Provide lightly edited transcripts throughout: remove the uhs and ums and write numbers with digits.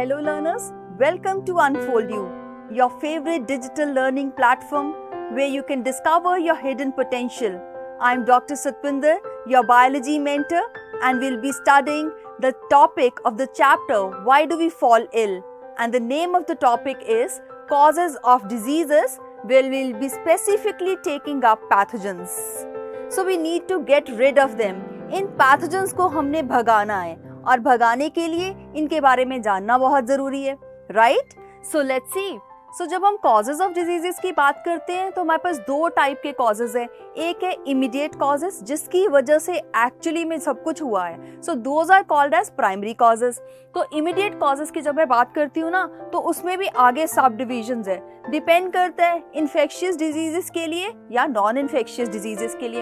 Hello learners, welcome to Unfold You, your favorite digital learning platform where you can discover your hidden potential. I'm Dr. Satwinder, your biology mentor, and we'll be studying the topic of the chapter Why Do We Fall Ill? And the name of the topic is Causes of Diseases, where we'll be specifically taking up pathogens. So we need to get rid of them. In pathogens को हमने भगाना है और भगाने के लिए इनके बारे में जानना बहुत ज़रूरी है, राइट? So let's see. सो जब हम कॉजेज ऑफ डिजीजेस की बात करते हैं तो हमारे पास दो टाइप के कॉजेज हैं। एक है इमीडिएट कॉजेज, जिसकी वजह से एक्चुअली में सब कुछ हुआ है। So those are called as primary causes. तो इमीडिएट कॉजेज की जब मैं बात करती हूँ ना, तो उसमें भी आगे सब डिविजन्स है। डिपेंड करता है इन्फेक्शियस डिजीजेस के लिए या नॉन इन्फेक्शियस डिजीजेस के लिए।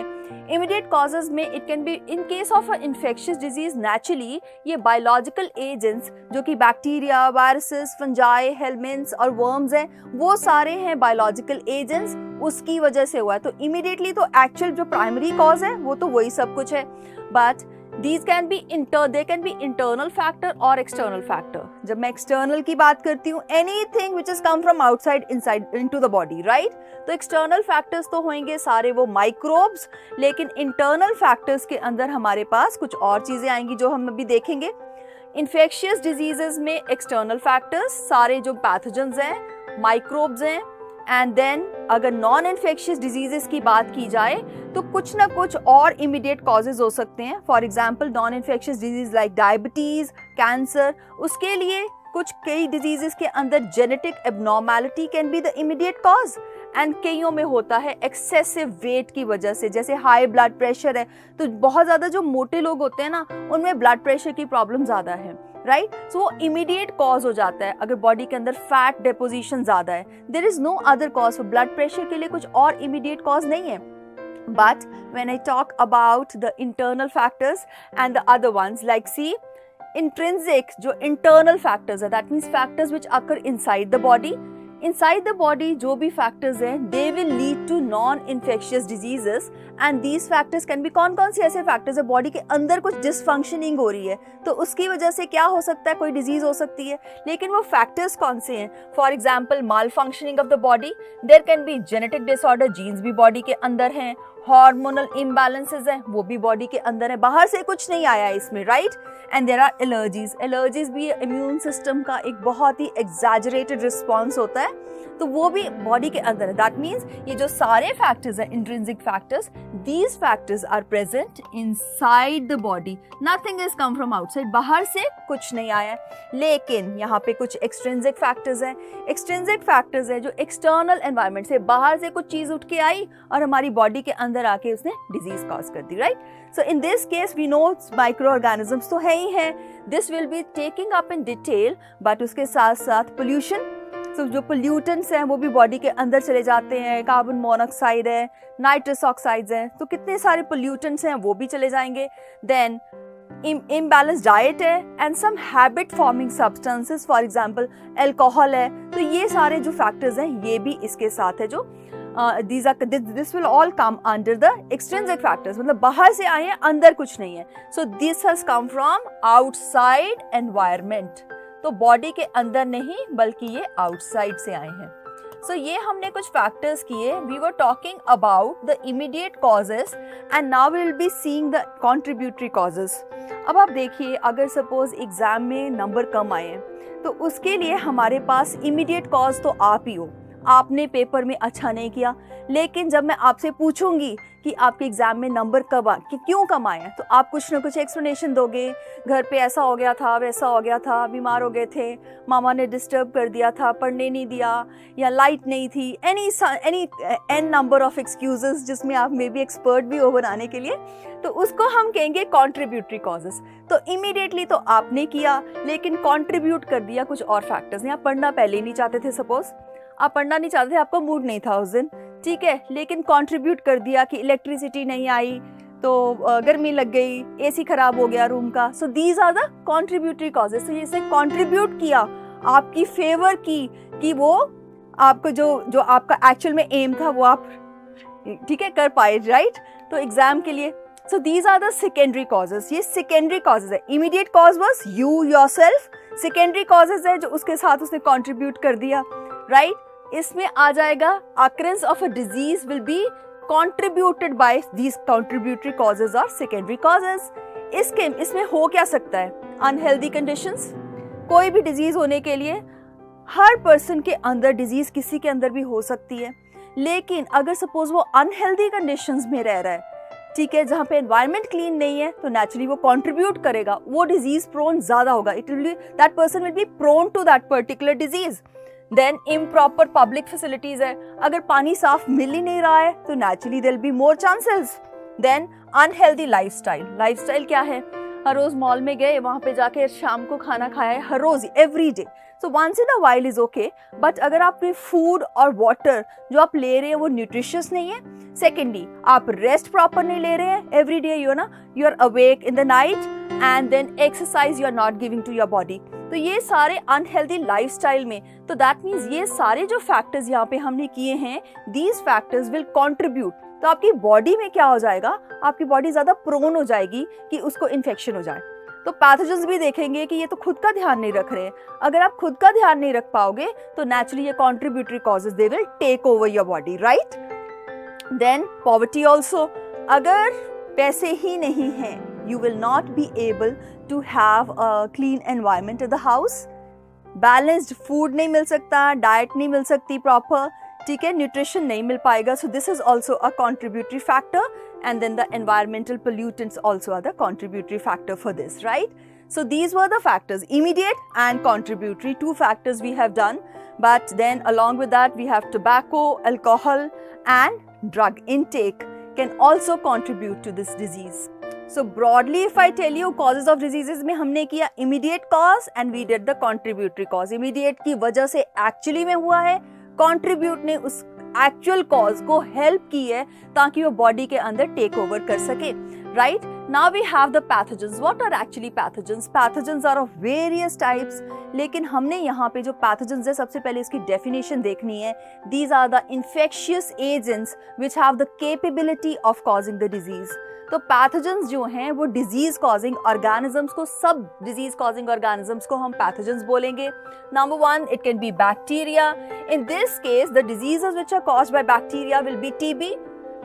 इमीडिएट कॉजेज में it can be in case of a infectious disease, naturally ये बायोलॉजिकल एजेंट्स जो कि बैक्टीरिया, वायरसेस, फंजाई, हेलमेंट्स और वर्म्स हैं, वो सारे हैं बायोलॉजिकल एजेंट्स, उसकी वजह से हुआ है। तो इमीडिएटली तो एक्चुअल जो प्राइमरी कॉज है वो तो वही सब कुछ है। But These can be internal factor or external factor. जब मैं external की बात करती हूँ, anything which has come from outside inside into the body, right? तो external factors तो होंगे सारे वो microbes, लेकिन internal factors के अंदर हमारे पास कुछ और चीजें आएंगी जो हम अभी देखेंगे। Infectious diseases में external factors सारे जो pathogens हैं, microbes हैं, एंड देन अगर नॉन इन्फेक्शियस डिजीजेस की बात की जाए तो कुछ ना कुछ और इमीडिएट कॉजेज हो सकते हैं। For example non infectious disease like diabetes, cancer, उसके लिए कुछ कई डिजीजेस के अंदर genetic abnormality can be the immediate cause, and कईयों में होता है एक्सेसिव वेट की वजह से, जैसे हाई ब्लड प्रेशर है तो बहुत ज़्यादा जो मोटे लोग होते हैं ना, उनमें ब्लड प्रेशर की प्रॉब्लम ज़्यादा है, राइट? सो वो इमीडिएट कॉज हो जाता है अगर बॉडी के अंदर फैट डिपोजिशन ज़्यादा है। There is no other cause for blood pressure के लिए, कुछ और इमीडिएट कॉज नहीं है। But when I talk about the internal factors and the other ones, like see intrinsic जो इंटरनल फैक्टर्स है, that means factors which occur inside the body. Inside the body जो भी factors हैं, they will lead to non-infectious diseases, and these factors can be कौन से ऐसे factors है body के अंदर कुछ डिसफंक्शनिंग हो रही है तो उसकी वजह से क्या हो सकता है, कोई डिजीज हो सकती है। लेकिन वो फैक्टर्स कौन से हैं? For example malfunctioning of the body, there can be genetic disorder, genes भी बॉडी के अंदर हैं, हार्मोनल इम्बैलेंसेस हैं, वो भी बॉडी के अंदर है, बाहर से कुछ नहीं आया है इसमें, right? And there are allergies. Allergies भी इम्यून सिस्टम का एक बहुत ही एग्जैजरेटेड रिस्पॉन्स होता है, तो वो भी बॉडी के अंदर है। दैट मीन्स ये जो सारे फैक्टर्स हैं, intrinsic factors, these factors are present inside the body, nothing is come from outside, बाहर से कुछ नहीं आया है। लेकिन यहाँ पे कुछ एक्सट्रिंसिक फैक्टर्स हैं। एक्सट्रिंसिक फैक्टर्स है जो एक्सटर्नल एनवायरनमेंट से बाहर से कुछ चीज उठ के आई और हमारी बॉडी के अंदर आके उसने डिजीज कॉज कर दी, right? So in this case we know microorganisms तो है ही है, this will be taking up in detail, but उसके साथ साथ पोल्यूशन। तो जो पोल्यूटेंट्स हैं वो भी बॉडी के अंदर चले जाते हैं, कार्बन मोनोऑक्साइड है, नाइट्रस ऑक्साइड्स हैं, तो कितने सारे पोल्यूटेंट्स हैं वो भी चले जाएंगे। देन इम्बैलेंस डाइट है and some habit forming substances, for example alcohol है, तो ये सारे जो फैक्टर्स हैं ये भी इसके साथ है। जो this will all come under the extrinsic factors, मतलब बाहर से आए हैं, अंदर कुछ नहीं है। So this has come from outside environment, तो बॉडी के अंदर नहीं बल्कि ये आउटसाइड से आए हैं। So ये हमने कुछ फैक्टर्स किए। We were talking about the immediate causes and now we will be seeing the contributory causes. अब आप देखिए, अगर सपोज एग्जाम में नंबर कम आए हैं तो उसके लिए हमारे पास इमीडिएट कॉज तो आप ही हो, आपने पेपर में अच्छा नहीं किया। लेकिन जब मैं आपसे पूछूंगी कि आपके एग्जाम में नंबर क्यों कम आए हैं, तो आप कुछ ना कुछ एक्सप्लेनेशन दोगे। घर पे ऐसा हो गया था, वैसा हो गया था, बीमार हो गए थे, मामा ने डिस्टर्ब कर दिया था, पढ़ने नहीं दिया, या लाइट नहीं थी, any an number of excuses जिसमें आप मे बी एक्सपर्ट भी हो बनाने के लिए, तो उसको हम कहेंगे कॉन्ट्रीब्यूटरी कॉजेस। तो इमीडिएटली तो आपने किया, लेकिन कॉन्ट्रीब्यूट कर दिया कुछ और फैक्टर्स ने। आप पढ़ना पहले ही नहीं चाहते थे, सपोज आप पढ़ना नहीं चाहते थे, आपका मूड नहीं था उस दिन, ठीक है, लेकिन कंट्रीब्यूट कर दिया कि इलेक्ट्रिसिटी नहीं आई तो गर्मी लग गई, एसी खराब हो गया रूम का। So these are the contributory causes. तो जैसे कंट्रीब्यूट किया, आपकी फेवर की कि वो आपको जो आपका एक्चुअल में एम था वो आप ठीक है कर पाए, राइट? तो एग्जाम के लिए So these are the secondary causes. ये secondary causes है. Immediate cause was you yourself secondary causes है जो उसके साथ उसने कंट्रीब्यूट कर दिया, राइट। इसमें आ जाएगा occurrence of a disease will be contributed by these contributory causes or secondary causes। इसमें हो क्या सकता है, अनहेल्दी कंडीशंस। कोई भी डिजीज होने के लिए हर पर्सन के अंदर डिजीज किसी के अंदर भी हो सकती है, लेकिन अगर सपोज वो अनहेल्दी कंडीशंस में रह रहा है, ठीक है, जहाँ पे एनवायरनमेंट क्लीन नहीं है, तो नेचुरली वो कंट्रीब्यूट करेगा, वो डिजीज प्रोन ज्यादा होगा, it will be that person will be prone to that particular disease. Then improper public facilities है, अगर पानी साफ मिल ही नहीं रहा है तो naturally there will be more chances. Then unhealthy lifestyle क्या है, हर रोज मॉल में गए, वहां पे जाके शाम को खाना खाया है, हर रोज every day, so once in a while is okay, but अगर आपने फूड और वाटर जो आप ले रहे हैं वो न्यूट्रिशियस नहीं है, सेकेंडली आप रेस्ट प्रॉपर नहीं ले रहे हैं, every day you are awake in the night and then exercise you are not giving to your body, तो ये सारे अनहेल्दी लाइफस्टाइल में, तो दैट मीन्स ये सारे जो फैक्टर्स यहाँ पे हमने किए हैं, दीज फैक्टर्स विल कॉन्ट्रीब्यूट, तो आपकी बॉडी में क्या हो जाएगा, आपकी बॉडी ज्यादा प्रोन हो जाएगी कि उसको इन्फेक्शन हो जाए। तो पैथोजेंस भी देखेंगे कि ये तो खुद का ध्यान नहीं रख रहे हैं, अगर आप खुद का ध्यान नहीं रख पाओगे तो नेचुरली ये contributory causes they will take over your body, right. Then poverty also, अगर पैसे ही नहीं हैं, you will not be able to have a clean environment in the house, balanced food नहीं मिल सकता, डाइट नहीं मिल सकती प्रॉपर, ठीक है, न्यूट्रिशन नहीं मिल पाएगा, सो this is also a contributory factor, and then the environmental pollutants also are the contributory factor for this, right? So these were the factors, immediate and contributory, two factors we have done, but then along with that we have tobacco, alcohol and drug intake can also contribute to this disease. So broadly if I tell you causes of diseases में हमने किया immediate cause and we did the contributory cause। immediate की वजह से actually में हुआ है, contribute ने उस एक्चुअल कॉज को हेल्प की है ताकि वो बॉडी के अंदर टेक ओवर कर सके, right. Now we have the pathogens. What are actually pathogens? Pathogens are of various types, लेकिन हमने यहाँ पे जो पैथोजेंस है सबसे पहले इसकी डेफिनेशन देखनी है। These are the infectious agents which have the capability of causing the disease. तो पैथोजेंस जो हैं वो डिजीज कॉजिंग ऑर्गेनिजम्स को, सब डिजीज कॉजिंग ऑर्गेनिजम्स को हम पैथोजेंस बोलेंगे। Number one, it can be bacteria. In this case the diseases which are caused by bacteria will be TB,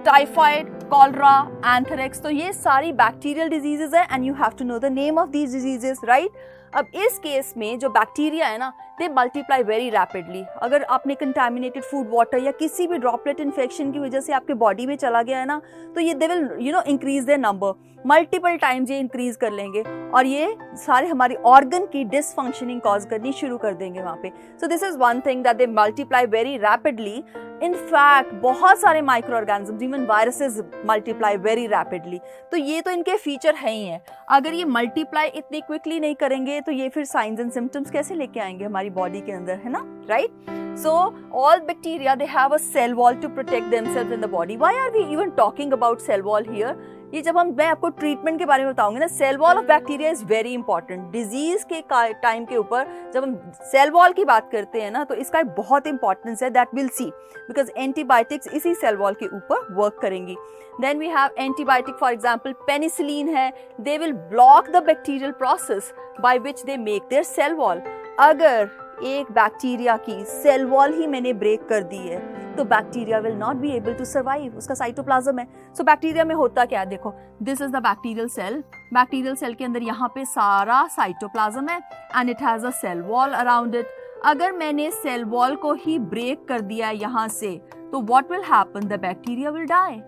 typhoid, cholera, anthrax. तो ये सारी बैक्टीरियल डिजीजेस है and you have to know the name of these diseases, right. अब इस case में जो bacteria है ना, दे मल्टीप्लाई वेरी रैपिडली। अगर आपने कंटामिनेटेड फूड, वाटर या किसी भी ड्रॉपलेट इन्फेक्शन की वजह से आपके बॉडी में चला गया है ना, तो ये they will increase their number, multiple times ये इंक्रीज कर लेंगे और ये सारे हमारे ऑर्गन की डिसफंक्शनिंग कॉज करनी शुरू कर देंगे वहाँ पे। सो this is one thing that they multiply very rapidly. In fact बहुत सारे micro organisms, even viruses multiply very rapidly. तो ये तो इनके फीचर है ही हैं। अगर ये मल्टीप्लाई इतनी क्विकली नहीं करेंगे तो ये फिर साइंस एंड सिम्टम्स कैसे लेके आएंगे हमारी बॉडी के अंदर, है ना, right. So all bacteria, they have a cell wall to protect themselves in the body. Why are we even talking about cell wall here? ये जब मैं आपको ट्रीटमेंट के बारे में बताऊंगी ना, cell wall of bacteria is very important. Disease के टाइम के ऊपर जब हम सेल वॉल की बात करते हैं ना, तो इसका एक बहुत इंपॉर्टेंस है, that will see, because antibiotics इसी सेल वॉल के ऊपर वर्क करेंगी। Then we have antibiotic, for example penicillin है, they will block the bacterial process by which they make their cell wall. अगर एक बैक्टीरिया की सेल वॉल ही मैंने break कर दी है तो bacteria will not be able to survive. उसका साइटोप्लाज्म है। सो बैक्टीरिया में होता क्या है, देखो, this is the bacterial cell. Bacterial cell के अंदर यहाँ पे सारा साइटोप्लाज्म है and it has a cell wall around it. अगर मैंने सेल वॉल को ही ब्रेक कर दिया यहाँ से तो what will happen, the bacteria will die,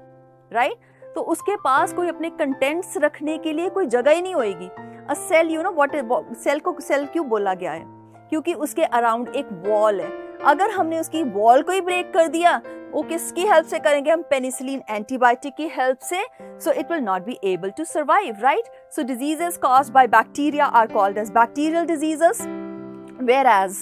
right. तो उसके पास कोई अपने कंटेंट्स रखने के लिए कोई जगह ही नहीं होगी। A cell, you know what, cell को सेल क्यों बोला गया है, क्योंकि उसके अराउंड एक वॉल है। अगर हमने उसकी वॉल को ही ब्रेक कर दिया, वो किसकी हेल्प से करेंगे हम, पेनिसिलिन एंटीबायोटिक की हेल्प से, so it will not be able to survive, right. So diseases caused by bacteria are called as bacterial diseases, whereas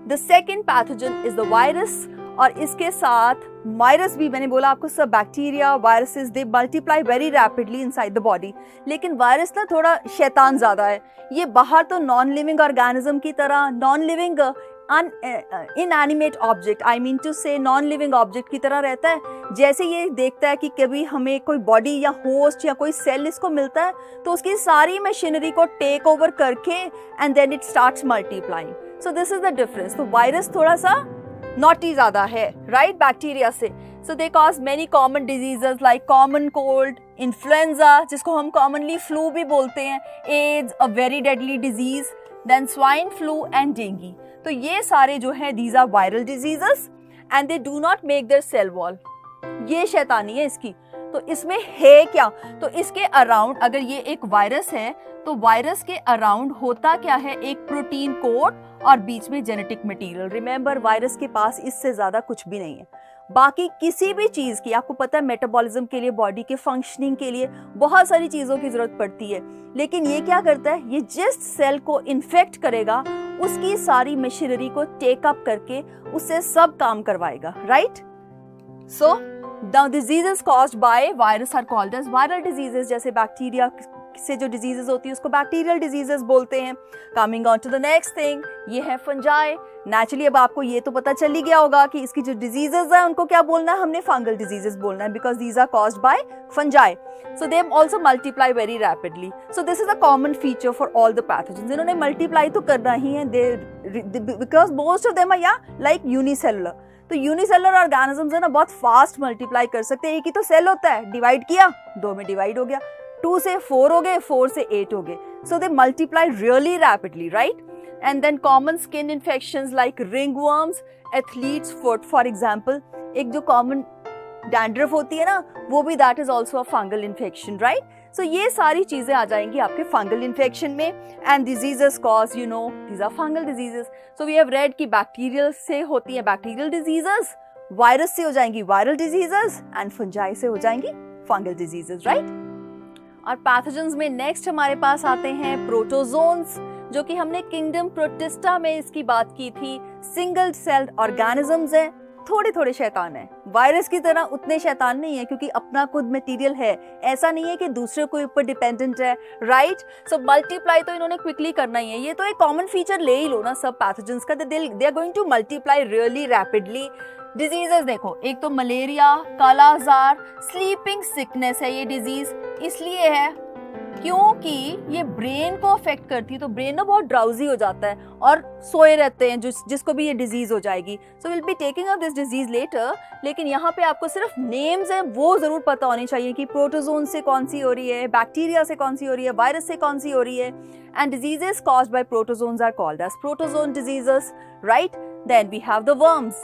the second pathogen is the virus। और इसके साथ वायरस भी, मैंने बोला आपको, सब bacteria, viruses, they multiply very rapidly inside the body. लेकिन virus ना थोड़ा शैतान ज्यादा है। ये बाहर तो नॉन लिविंग ऑर्गेनिज्म की तरह, non living inanimate object, I mean to say non living object की तरह रहता है। जैसे ये देखता है कि कभी हमें कोई बॉडी या होस्ट या कोई सेल इसको मिलता है तो उसकी सारी मशीनरी को टेक ओवर करके and then it starts multiplying. So this is the difference. तो वायरस थोड़ा सा नॉटी ज़्यादा है, राइट, बैक्टीरिया से। So they cause many common diseases like common cold, influenza जिसको हम कॉमनली फ्लू भी बोलते हैं, AIDS a very deadly disease, then swine flu and dengue. तो ये सारे जो है these are viral diseases and they do not make their cell wall. ये शैतानी है इसकी। तो इसमें है क्या, तो इसके अराउंड, अगर ये एक वायरस है तो वायरस के अराउंड होता क्या है, एक प्रोटीन कोट और बीच में जेनेटिक मटेरियल। रिमेंबर, वायरस के पास इससे ज्यादा कुछ भी नहीं है। बाकी किसी भी चीज की, आपको पता है मेटाबॉलिज्म के लिए, बॉडी के फंक्शनिंग के लिए बहुत सारी चीजों की जरूरत पड़ती है, लेकिन ये क्या करता है, ये जिस सेल को इन्फेक्ट करेगा उसकी सारी मशीनरी को टेक अप करके उससे सब काम करवाएगा, राइट। So the diseases caused by virus are called as viral diseases. जैसे बैक्टीरिया से जो डिजीजेस होती है उसको बैक्टीरियल डिजीजेस बोलते हैं। Coming on to the next thing, ये है फंजाई। नेचुरली अब आपको ये तो पता चल ही गया होगा कि इसकी जो डिजीजेस है उनको क्या बोलना है, हमने फंगल डिजीजेस बोलना है, because these are caused by fungi. So they also multiply very rapidly. So this is a common feature for all the pathogens. इन्होंने मल्टीप्लाई तो करना ही है, because most of them are या लाइक यूनिसेलुलर। तो unicellular organisms है ना, बहुत फास्ट मल्टीप्लाई कर सकते हैं। एक ही तो सेल होता है, डिवाइड किया, 2 में डिवाइड हो गया, 2 से 4 हो गए, 4 से 8 हो गए। So they multiply really rapidly, right. And then common skin infections like ringworms, athlete's foot for example. एक जो कॉमन डैंड्रफ होती है ना, वो भी that is also a fungal infection, right. So ये सारी चीजें आ जाएंगी आपके फंगल इन्फेक्शन में। And diseases cause, you know, these are fungal diseases. So we have read कि बैक्टीरियल से होती है बैक्टीरियल डिजीजेस, वायरस से हो जाएंगी वायरल डिजीजेस, एंड फंजाई से हो जाएंगी फंगल डिजीजेस, राइट। और पैथोजेंस में नेक्स्ट हमारे पास आते हैं प्रोटोजोन्स, जो कि हमने किंगडम प्रोटिस्टा में इसकी बात की थी। सिंगल सेल्ड ऑर्गेनिजम्स हैं, थोड़े थोड़े शैतान है, वायरस की तरह उतने शैतान नहीं है क्योंकि अपना खुद मटेरियल है। ऐसा नहीं है कि दूसरे के ऊपर डिपेंडेंट है, राइट। सो मल्टीप्लाई तो इन्होंने क्विकली करना ही है। ये तो एक कॉमन फीचर ले ही लो ना सब पैथोजेंस का, they are going to multiply really rapidly. Diseases देखो, एक तो मलेरिया, काला आजार, स्लीपिंग सिकनेस है। ये डिजीज इसलिए है क्योंकि ये ब्रेन को अफेक्ट करती है, तो ब्रेन ना बहुत ड्राउजी हो जाता है और सोए रहते हैं जिसको भी ये डिजीज हो जाएगी। So will be taking up this disease later, लेकिन यहाँ पे आपको सिर्फ नेम्स हैं वो जरूर पता होने चाहिए कि प्रोटोजोन से कौन सी हो रही है, बैक्टीरिया से कौन सी हो रही है, वायरस से कौन सी हो रही है। And diseases caused by protozoans are called as protozoan diseases, right. Then we have the worms.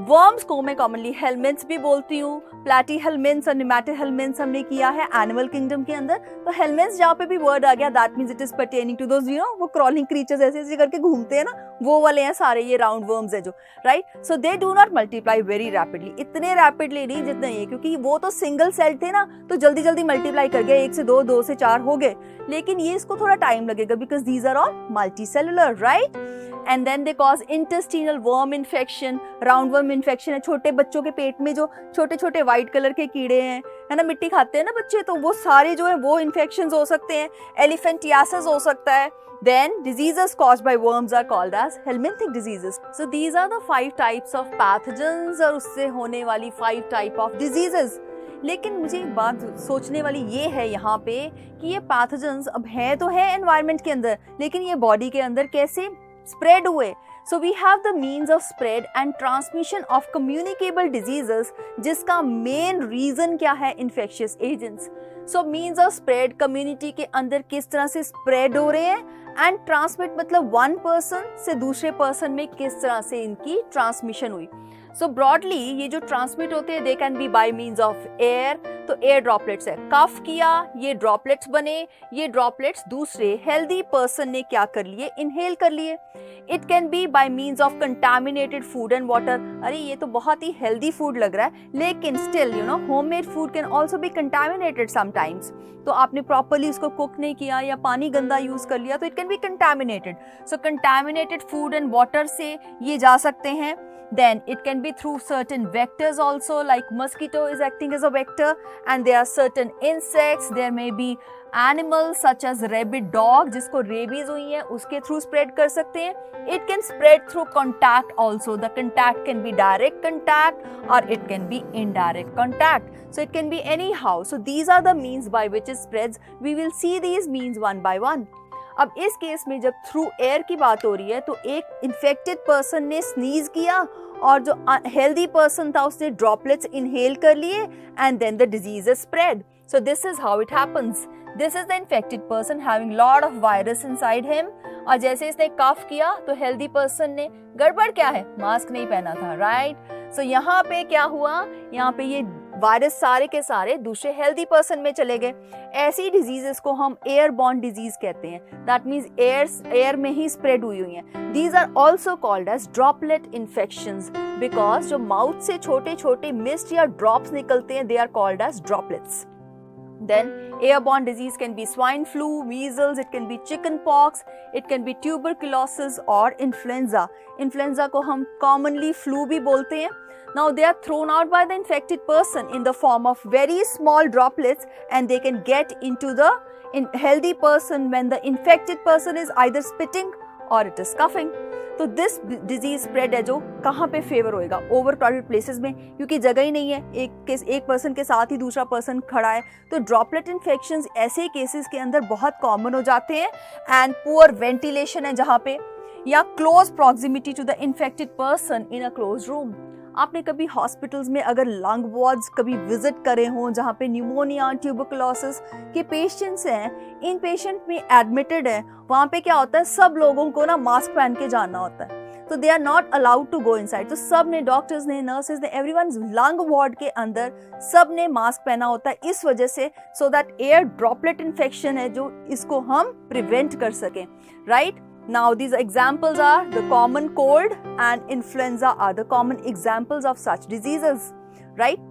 Worms को मैं कॉमनली हेलमिंथ्स भी बोलती हूँ। प्लेटी हेलमिंथ्स और निमेटो हेलमिंथ्स हमने किया है एनिमल किंगडम के अंदर। तो हेलमिंथ्स जहाँ पे भी वर्ड आ गया that means it is pertaining to those, you know, वो क्रॉलिंग क्रीचर्स ऐसे ऐसे करके घूमते हैं ना, वो वाले हैं सारे ये राउंड वर्म्स है जो, right. So they do not multiply very rapidly, इतने रैपिडली नहीं जितना ये, क्योंकि वो तो सिंगल सेल थे ना, तो जल्दी जल्दी मल्टीप्लाई कर गए, 1 से 2, 2 से 4 हो गए। लेकिन ये इसको थोड़ा टाइम लगेगा because these are all multicellular, right. And then they cause intestinal worm infection. Round worm infection है, छोटे बच्चों के पेट में जो छोटे छोटे व्हाइट कलर के कीड़े हैं, है ना, मिट्टी खाते हैं ना बच्चे, तो वो सारे जो है वो इन्फेक्शंस हो सकते हैं। एलिफेंटियासिस हो सकता है। Then diseases caused by worms are called as helminthic diseases. So these are the 5 types of pathogens और उससे होने वाली 5 type of diseases. लेकिन मुझे एक बात सोचने वाली ये है यहाँ पे कि ये पैथोजेंस अब है तो है एनवायरनमेंट के अंदर, लेकिन ये बॉडी के अंदर कैसे स्प्रेड हुए। So we have the means of spread and transmission of communicable diseases, जिसका मेन रीजन क्या है, infectious agents. So means of spread, community के अंदर किस तरह से स्प्रेड हो रहे हैं, एंड ट्रांसमिट मतलब वन पर्सन से दूसरे पर्सन में किस तरह से इनकी ट्रांसमिशन हुई। सो ब्रॉडली ये जो ट्रांसमिट होते हैं they can be bye means of air, तो एयर ड्रॉपलेट्स है, कफ किया ये ड्रॉपलेट्स बने, ये ड्रॉपलेट्स दूसरे हेल्दी पर्सन ने क्या कर लिए, इनहेल कर लिए। It can B bye means of contaminated food and water. अरे ये तो बहुत ही हेल्दी फूड लग रहा है, लेकिन still you know homemade food can also be contaminated sometimes. तो आपने प्रॉपरली उसको कुक नहीं किया या पानी गंदा यूज कर लिया तो it can B contaminated. So contaminated food and water से ये जा सकते हैं। Then it can be through certain vectors also, like mosquito is acting as a vector, and there are certain insects, there may be animal such as rabid dog, जिसको rabies हुई है, उसके through spread कर सकते हैं। It can spread through contact also, the contact can be direct contact और it can be indirect contact, so it can be anyhow. So these are the means by which it spreads, we will see these means one by one. अब इस case में जब through air की बात हो रही है तो एक इन्फेक्टेड पर्सन ने स्नीज किया और जो हेल्दी पर्सन था उसने ड्रॉपलेट्स इनहेल कर लिए and then the disease is spread. So this is how it happens. This is the infected person having lot of virus inside him. और जैसे इसने कफ किया तो हेल्दी पर्सन ने, गड़बड़ क्या है, मास्क नहीं पहना था, राइट। सो यहाँ पे क्या हुआ, यहाँ पे ये वायरस सारे के सारे दूसरे हेल्दी पर्सन में चले गए। ऐसी डिजीजेस को हम एयरबॉर्न डिजीज कहते हैं, दैट मीन्स एयर में ही स्प्रेड हुई हैं। These are also called as droplet infections, because जो माउथ से छोटे छोटे मिस्ट या ड्रॉप्स निकलते हैं, they are called as droplets. Then airborne disease can be swine flu, measles, it can be chicken pox, it can be tuberculosis or influenza. Influenza को हम commonly flu भी बोलते हैं। Now they are thrown out by the infected person in the form of very small droplets and they can get into the healthy person when the infected person is either spitting or it is coughing. तो this disease spread है जो कहाँ पे favour होएगा, over crowded places में, क्योंकि जगह ही नहीं है, एक पर्सन के साथ ही दूसरा पर्सन खड़ा है। तो ड्रॉपलेट इन्फेक्शंस ऐसे केसेस के अंदर बहुत कॉमन हो जाते हैं। एंड पुअर वेंटिलेशन है जहाँ पे, या close proximity to the infected person in a close room. आपने कभी हॉस्पिटल्स में अगर लंग वार्ड्स कभी विजिट करे हों जहाँ पे न्यूमोनिया, ट्यूबरकुलोसिस के पेशेंट्स हैं, इन पेशेंट में एडमिटेड है, वहाँ पे क्या होता है, सब लोगों को ना मास्क पहन के जाना होता है, तो they are not allowed to go inside. तो सब ने, डॉक्टर्स ने, नर्सेज ने, एवरीवन लंग वार्ड के अंदर सब ने मास्क पहना होता है इस वजह से, so that air droplet infection है जो इसको हम प्रिवेंट कर सकें, right. Now these examples are the common cold and influenza are the common examples of such diseases, right?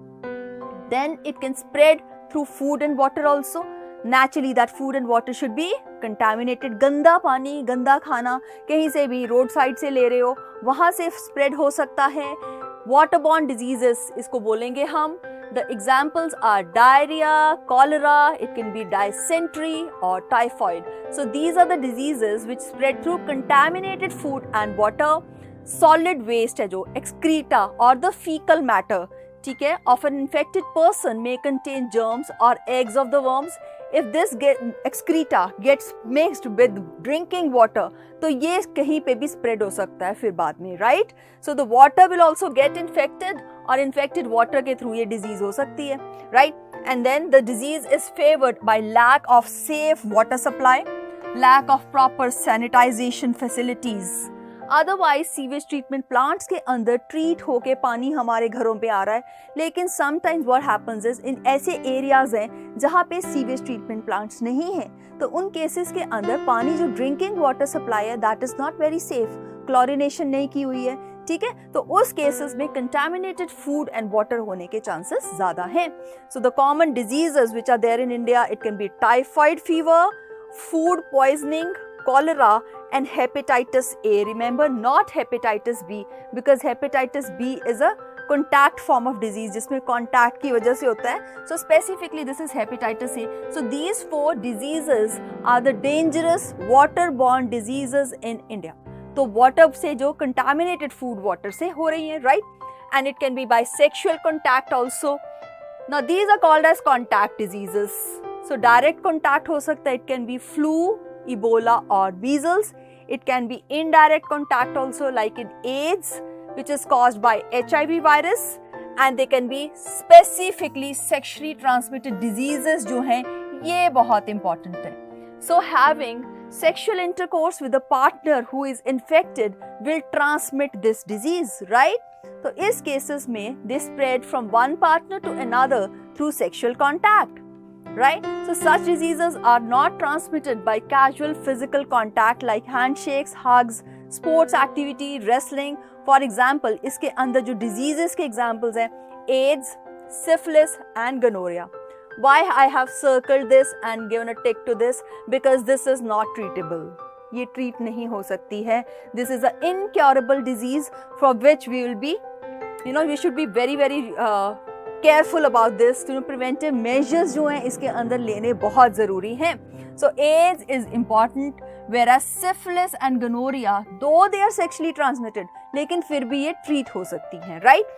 Then it can spread through food and water also. Naturally that food and water should be contaminated. गंदा पानी, गंदा खाना कहीं से भी road side से ले रहे हो, वहाँ से स्प्रेड हो सकता है। Waterborne diseases इसको बोलेंगे हम। The examples are diarrhea, cholera, it can be dysentery or typhoid. So these are the diseases which spread through contaminated food and water. Solid waste है जो excreta or the fecal matter, ठीक है, of an infected person may contain germs or eggs of the worms. If this excreta gets mixed with drinking water, तो ये कहीं पे भी spread हो सकता है फिर बाद में, right? So the water will also get infected और infected water के through ये disease हो सकती है, right? And then the disease is favored by lack of safe water supply, lack of proper sanitization facilities. Otherwise sewage treatment plants के अंदर treat होके पानी हमारे घरों पे आ रहा है, लेकिन sometimes what happens is in ऐसे एरियाज हैं जहाँ पे सीवेज ट्रीटमेंट प्लांट्स नहीं हैं, तो उन केसेस के अंदर पानी जो ड्रिंकिंग वाटर सप्लाई है that is not very safe, chlorination नहीं की हुई है, ठीक है, तो उस केसेस में कंटामिनेटेड फूड एंड वाटर होने के चांसेस ज्यादा हैं। So the common diseases which are there in India, it can be typhoid fever, food poisoning, cholera and hepatitis A. Remember, not hepatitis B, because hepatitis B is a contact form of disease जिसमें contact की वजह से होता है. So specifically this is hepatitis A. So these 4 diseases are the dangerous waterborne diseases in India. तो water से जो contaminated food water से हो रही है, right? And it can be by sexual contact also. Now these are called as contact diseases. So direct contact हो सकता है, it can be flu, Ebola or measles. It can be indirect contact also like in AIDS, which is caused by HIV virus, and they can be specifically sexually transmitted diseases जो हैं ये बहुत important है. So having sexual intercourse with a partner who is infected will transmit this disease, right? तो इस cases में they spread from one partner to another through sexual contact. Right? So such diseases are not transmitted by casual physical contact like handshakes, hugs, sports activity, wrestling. For example, इसके अंदर जो diseases के examples हैं AIDS, syphilis and gonorrhea. Why I have circled this and given a tick to this? Because this is not treatable. ये treat नहीं हो सकती है. This is an incurable disease for which we will be, we should be very careful about this, preventive measures जो हैं इसके अंदर लेने बहुत ज़रूरी हैं. So AIDS is important, whereas syphilis and gonorrhea, though they are sexually transmitted, लेकिन फिर भी ये ट्रीट हो सकती हैं, right?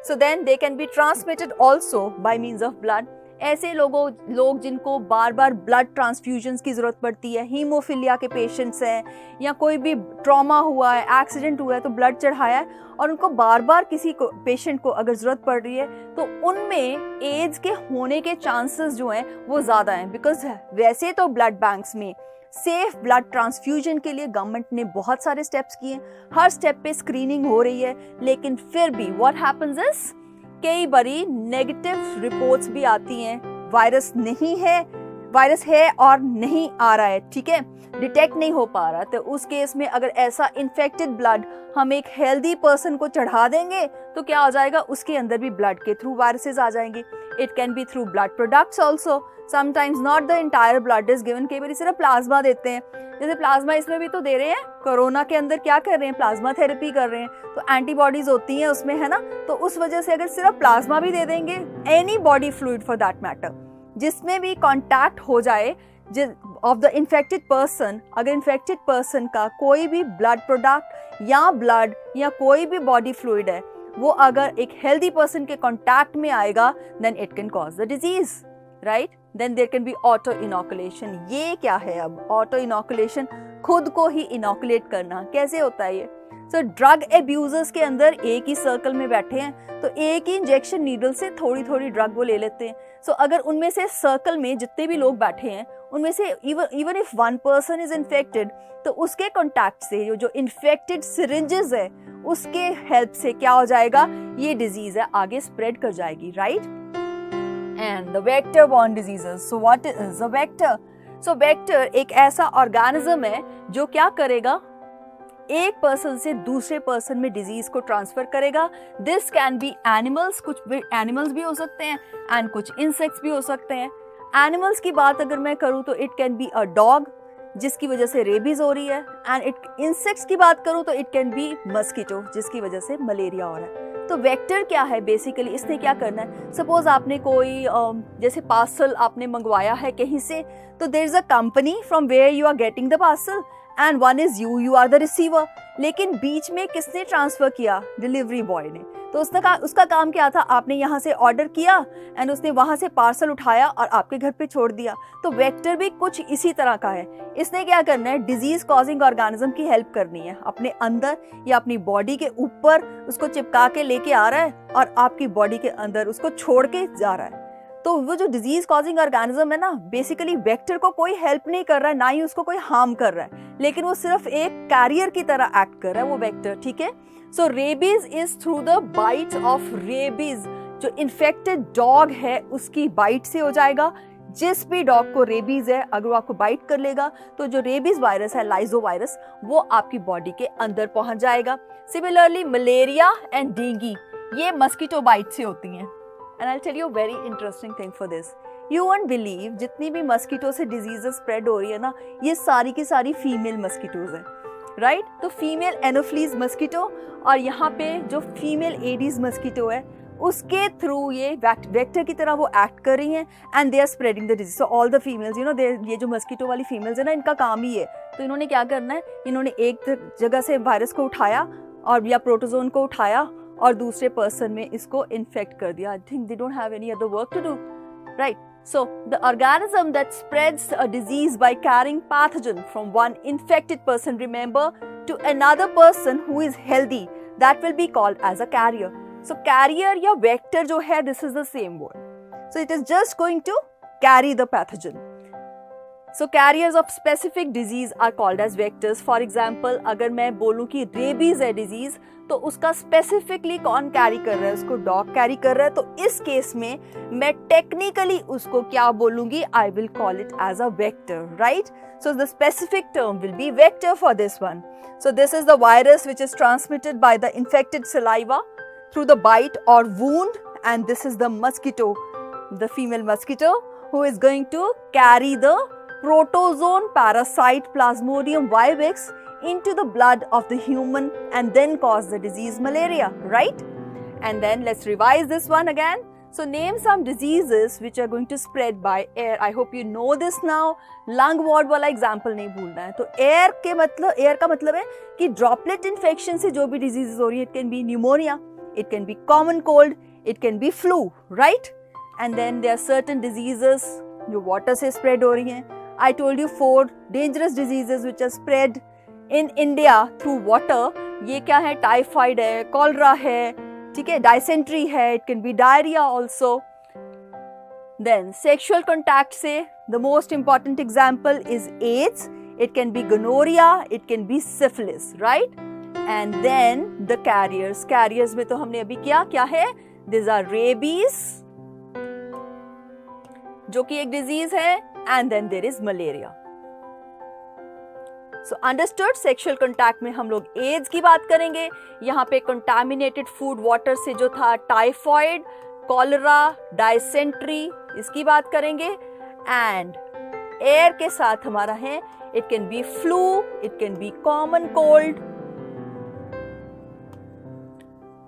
So then they can be transmitted also by means of blood. ऐसे लोग जिनको बार बार ब्लड ट्रांसफ्यूजन्स की ज़रूरत पड़ती है, हीमोफीलिया के पेशेंट्स हैं, या कोई भी ट्रॉमा हुआ है, एक्सीडेंट हुआ है तो ब्लड चढ़ाया है, और उनको बार बार किसी को पेशेंट को अगर ज़रूरत पड़ रही है तो उनमें एड्स के होने के चांसेस जो हैं वो ज़्यादा हैं. बिकॉज वैसे तो ब्लड बैंक्स में सेफ ब्लड ट्रांसफ्यूजन के लिए गवर्नमेंट ने बहुत सारे स्टेप्स किए, हर स्टेप पे स्क्रीनिंग हो रही है, लेकिन फिर भी व्हाट हैपेंस इज कई बारी नेगेटिव रिपोर्ट्स भी आती हैं, वायरस है और नहीं आ रहा है, ठीक है, डिटेक्ट नहीं हो पा रहा. तो उस केस में अगर ऐसा इन्फेक्टेड ब्लड हम एक हेल्दी पर्सन को चढ़ा देंगे तो क्या हो जाएगा, उसके अंदर भी ब्लड के थ्रू वायरसेस आ जाएंगे. It can B through blood products also, sometimes not the entire blood is given. कई बार सिर्फ प्लाज्मा देते हैं, जैसे प्लाज्मा इसमें भी तो दे रहे हैं, कोरोना के अंदर क्या कर रहे हैं, प्लाज्मा थेरेपी कर रहे हैं, तो एंटीबॉडीज होती हैं उसमें, है ना. तो उस वजह से अगर सिर्फ प्लाज्मा भी दे देंगे, any body fluid for that matter, जिसमें भी कांटेक्ट हो जाए ऑफ द इन्फेक्टेड पर्सन, अगर इन्फेक्टेड पर्सन का कोई भी ब्लड प्रोडक्ट या ब्लड या कोई भी बॉडी फ्लूइड है, वो अगर एक हेल्दी पर्सन के कांटेक्ट में आएगा, then it can cause the disease, right. Then there can be auto inoculation. ये क्या है अब ऑटो इनोकुलेशन, खुद को ही इनोकुलेट करना, कैसे होता है ये. सो ड्रग एब्यूजर्स के अंदर एक ही सर्कल में बैठे हैं तो एक ही इंजेक्शन नीडल से थोड़ी थोड़ी ड्रग वो ले लेते हैं. सो अगर उनमें से सर्कल में जितने भी लोग बैठे हैं उनमें से even if one person is infected, तो उसके कॉन्टैक्ट से जो इन्फेक्टेड सिरिंजेस है उसके हेल्प से क्या हो जाएगा, ये डिजीज है आगे स्प्रेड कर जाएगी, right. And the vector borne diseases. So what is a vector? So vector एक ऐसा ऑर्गेनिज्म है जो क्या करेगा, एक पर्सन से दूसरे पर्सन में डिजीज को ट्रांसफर करेगा. दिस कैन बी एनिमल्स, कुछ एनिमल्स भी हो सकते हैं एंड कुछ इंसेक्ट्स भी हो सकते हैं. एनिमल्स की बात अगर मैं करूं तो it can be a dog जिसकी वजह से रेबीज हो रही है, एंड इंसेक्ट्स की बात करूं तो इट कैन बी मस्कीटो जिसकी वजह से मलेरिया हो रहा है. तो वेक्टर क्या है बेसिकली, इसने क्या करना है, सपोज आपने कोई जैसे पार्सल आपने मंगवाया है कहीं से, तो there is a company from where you are getting the parcel and one is you are the receiver. लेकिन बीच में किसने ट्रांसफर किया, डिलीवरी बॉय ने. तो उसका काम क्या था, आपने यहाँ से ऑर्डर किया एंड उसने वहाँ से पार्सल उठाया और आपके घर पे छोड़ दिया. तो वेक्टर भी कुछ इसी तरह का है. इसने क्या करना है, डिजीज कॉजिंग ऑर्गेनिज्म की हेल्प करनी है, अपने अंदर या अपनी बॉडी के ऊपर उसको चिपका के लेके आ रहा है और आपकी बॉडी के अंदर उसको छोड़ के जा रहा है. तो वो जो डिजीज कॉजिंग ऑर्गेनिज्म है ना, बेसिकली वेक्टर को कोई हेल्प नहीं कर रहा है, ना ही उसको कोई हार्म कर रहा है, लेकिन वो सिर्फ एक कैरियर की तरह एक्ट कर रहा है वो वेक्टर, ठीक है. So rabies is through the bites of rabies. जो इन्फेक्टेड डॉग है उसकी बाइट से हो जाएगा. जिस भी डॉग को रेबीज है, अगर वो आपको बाइट कर लेगा तो जो रेबीज वायरस है, लाइजो वायरस, वो आपकी बॉडी के अंदर पहुंच जाएगा. सिमिलरली मलेरिया एंड डेंगू ये मस्कीटो बाइट से होती हैं. And I'll tell you a very interesting thing for this. You won't believe जितनी भी मस्कीटो से डिजीजेस स्प्रेड हो रही है ना, ये सारी की सारी फीमेल मस्कीटोज हैं, राइट. तो फीमेल एनोफ्लीज मस्कीटो और यहाँ पे जो फीमेल एडीज मस्कीटो है उसके थ्रू ये वेक्टर की तरह वो एक्ट कर रही हैं and they are spreading the disease. So all the females ये जो मस्कीटो वाली फीमेल्स है ना, इनका काम ही है. तो इन्होंने क्या करना है, इन्होंने एक जगह से वायरस को उठाया और या प्रोटोजोन को उठाया और दूसरे पर्सन में इसको इन्फेक्ट कर दिया. I think they don't have any other work to do, right. So the organism that spreads a disease by carrying pathogen from one infected person, remember, to another person who is healthy, that will be called as a carrier. So carrier या vector जो है, this is the same word. So it is just going to carry the pathogen. So carriers of specific disease are called as vectors. For example, अगर मैं बोलूँ कि rabies है disease, तो उसका स्पेसिफिकली कौन कैरी कर रहा है, उसको डॉग कैरी कर रहा है. तो इस केस में मैं टेक्निकली उसको क्या बोलूंगी, I will call it as a vector, right. So the specific term will be vector for this one. So this is the virus which is transmitted by the infected saliva through the bite or wound, and this is the mosquito, the female mosquito, who is going to carry the protozoan parasite Plasmodium vivax into the blood of the human and then cause the disease malaria, right? And then let's revise this one again. So name some diseases which are going to spread by air. I hope you know this now. Lung ward वाला example नहीं भूलना है. तो air का मतलब है कि droplet infection से जो भी diseases हो रही है, it can be pneumonia, it can be common cold, it can be flu, right? And then there are certain diseases जो water से spread हो रही हैं. I told you 4 dangerous diseases which are spread in India through water. ये क्या है? Typhoid है, cholera है, ठीक है, डाइसेंट्री है, it can be diarrhoea also. Then sexual contact से the most important example is AIDS, it can be gonorrhoea, it can be syphilis, right. And then the carriers में तो हमने अभी क्या है, दिस आर रेबीज जो कि एक डिजीज है, and then there is malaria. So understood. Sexual contact में हम लोग एड्स की बात करेंगे. यहाँ पे कंटामिनेटेड फूड वाटर से जो था टाइफॉइड, कॉलरा, डाइसेंट्री, इसकी बात करेंगे. एंड एयर के साथ हमारा है, it can B flu, it can B common cold,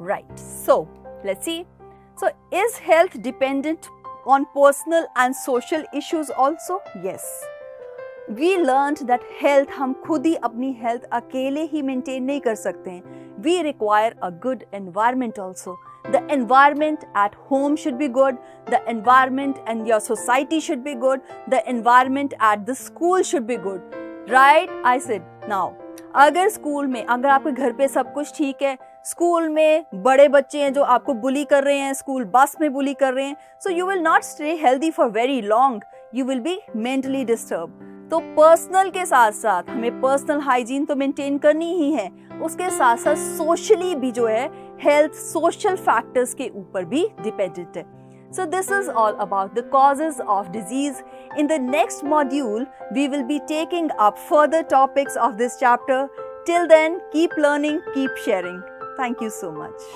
right. So let's see. So is health dependent on personal and social issues also? Yes. We learned that health हम खुद ही अपनी health अकेले ही maintain नहीं कर सकते हैं. We require a good environment also. The environment at home should be good. The environment and your society should be good. The environment at the school should be good. Right? I said now. अगर school में, अगर आपके घर पे सब कुछ ठीक है, स्कूल में बड़े बच्चे हैं जो आपको बुली कर रहे हैं, स्कूल बस में बुली कर रहे हैं, so you will not stay healthy for very long, you will be mentally disturb. तो पर्सनल के साथ साथ हमें पर्सनल हाइजीन तो मेंटेन करनी ही है, उसके साथ साथ सोशली भी जो है हेल्थ सोशल फैक्टर्स के ऊपर भी डिपेंडेंट है. So this is all about the causes of disease. In the next module, we will be taking up further topics of this chapter. Till then, keep learning, keep sharing. Thank you so much.